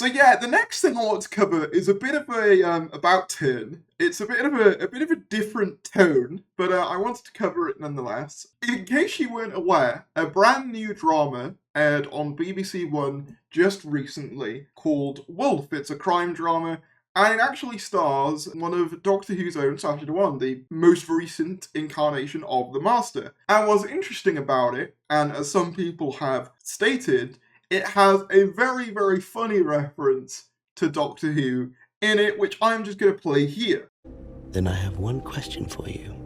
So yeah, the next thing I want to cover is a bit of a about turn. It's a bit of a different tone, but I wanted to cover it nonetheless. In case you weren't aware, a brand new drama aired on BBC One just recently called Wolf. It's a crime drama, and it actually stars one of Doctor Who's own Sacha Dhawan, the most recent incarnation of the Master. And what's interesting about it, and as some people have stated, it has a very, very funny reference to Doctor Who in it, which I'm just going to play here. Then I have one question for you.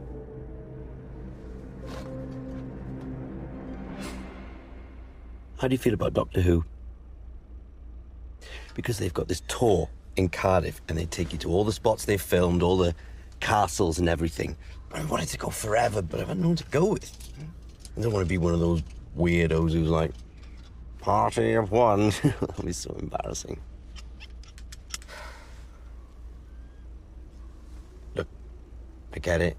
How do you feel about Doctor Who? Because they've got this tour in Cardiff and they take you to all the spots they've filmed, all the castles and everything. I wanted to go forever, but I had no one to go with. I don't want to be one of those weirdos who's like, party of one. That'll be so embarrassing. Look, I get it.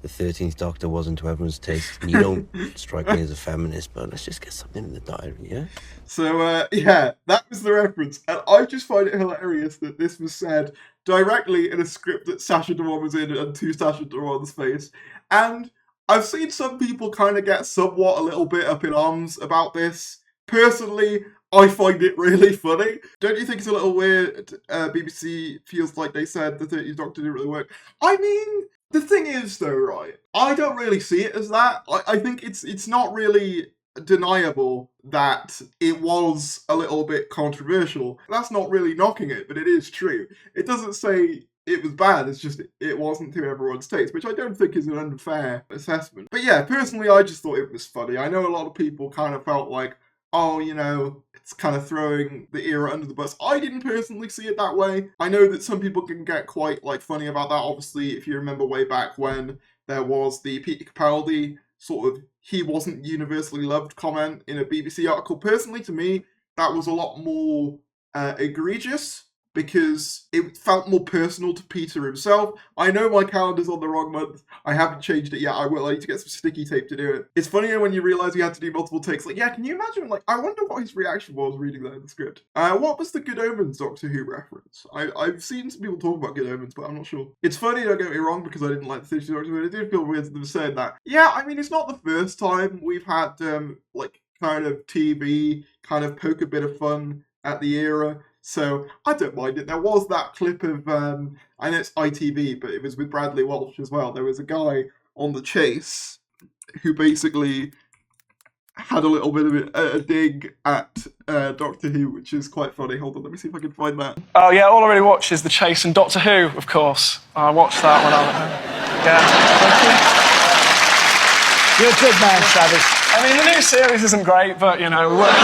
The 13th Doctor wasn't to everyone's taste. And you don't strike me as a feminist, but let's just get something in the diary, yeah? So, yeah, that was the reference. And I just find it hilarious that this was said directly in a script that Sacha Dhawan was in and to Sacha Dhawan's face. And I've seen some people kind of get somewhat a little bit up in arms about this. Personally, I find it really funny. Don't you think it's a little weird? BBC feels like they said the 30th Doctor didn't really work. I mean, the thing is though, right? I don't really see it as that. I think it's not really deniable that it was a little bit controversial. That's not really knocking it, but it is true. It doesn't say it was bad, it's just it wasn't to everyone's taste, which I don't think is an unfair assessment. But yeah, personally, I just thought it was funny. I know a lot of people kind of felt like, oh, you know, it's kind of throwing the era under the bus. I didn't personally see it that way. I know that some people can get quite, like, funny about that. Obviously, if you remember way back when there was the Peter Capaldi sort of he wasn't universally loved comment in a BBC article. Personally, to me, that was a lot more egregious, because it felt more personal to Peter himself. I know my calendar's on the wrong month. I haven't changed it yet. I will. I need to get some sticky tape to do it. It's funnier when you realise you had to do multiple takes. Like, yeah, can you imagine? Like, I wonder what his reaction was reading that in the script. What was the Good Omens Doctor Who reference? I've seen some people talk about Good Omens, but I'm not sure. It's funny, don't get me wrong, because I didn't like the 30th Doctor, but I do feel weird them saying that. Yeah, I mean, it's not the first time we've had, like, kind of TV, kind of poke a bit of fun at the era. So I don't mind it. There was that clip of, I know it's ITV, but it was with Bradley Walsh as well. There was a guy on The Chase who basically had a little bit of a dig at Doctor Who, which is quite funny. Hold on, let me see if I can find that. Oh yeah, all I really watch is The Chase and Doctor Who, of course. I watched that when I was at home. Yeah. You're a good man, Travis. I mean, the new series isn't great, but, you know, we work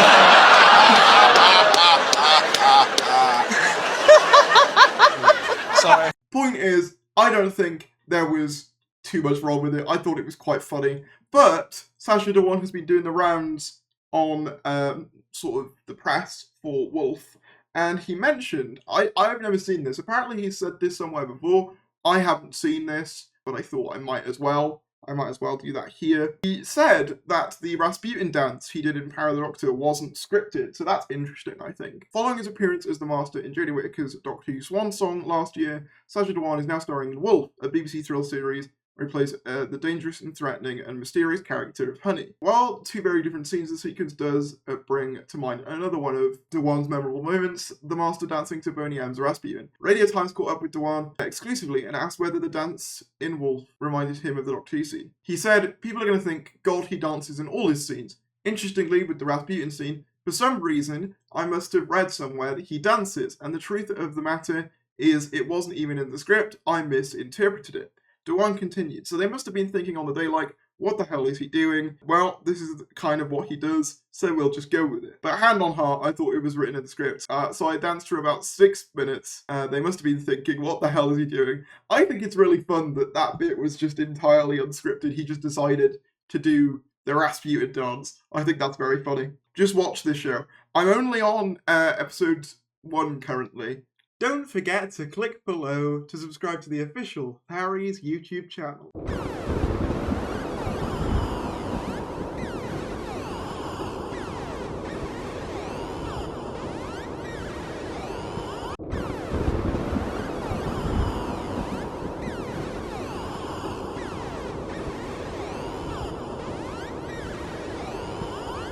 Sorry. Point is, I don't think there was too much wrong with it. I thought it was quite funny. But Sacha Dhawan has been doing the rounds on sort of the press for Wolf, and he mentioned, I've never seen this. Apparently he said this somewhere before. I haven't seen this, but I thought I might as well do that here. He said that the Rasputin dance he did in Power the Doctor wasn't scripted, so that's interesting, I think. Following his appearance as the Master in Jodie Whittaker's Doctor Who Swan Song last year, Sacha Dhawan is now starring in Wolf, a BBC thrill series where he plays the dangerous and threatening and mysterious character of Honey. While two very different scenes, the sequence does bring to mind another one of Dhawan's memorable moments, the Master dancing to Boney M's Rasputin. Radio Times caught up with Dhawan exclusively and asked whether the dance in Wolf reminded him of the Doctor Who scene. He said, "People are going to think, God, he dances in all his scenes. Interestingly, with the Rasputin scene, for some reason, I must have read somewhere that he dances, and the truth of the matter is it wasn't even in the script, I misinterpreted it." Dhawan continued, "So they must have been thinking on the day like, what the hell is he doing? Well, this is kind of what he does, so we'll just go with it." But hand on heart, I thought it was written in the script. So I danced for about 6 minutes. They must have been thinking, what the hell is he doing? I think it's really fun that that bit was just entirely unscripted. He just decided to do the Rasputin dance. I think that's very funny. Just watch this show. I'm only on episode 1 currently. Don't forget to click below to subscribe to the official Harry's YouTube channel.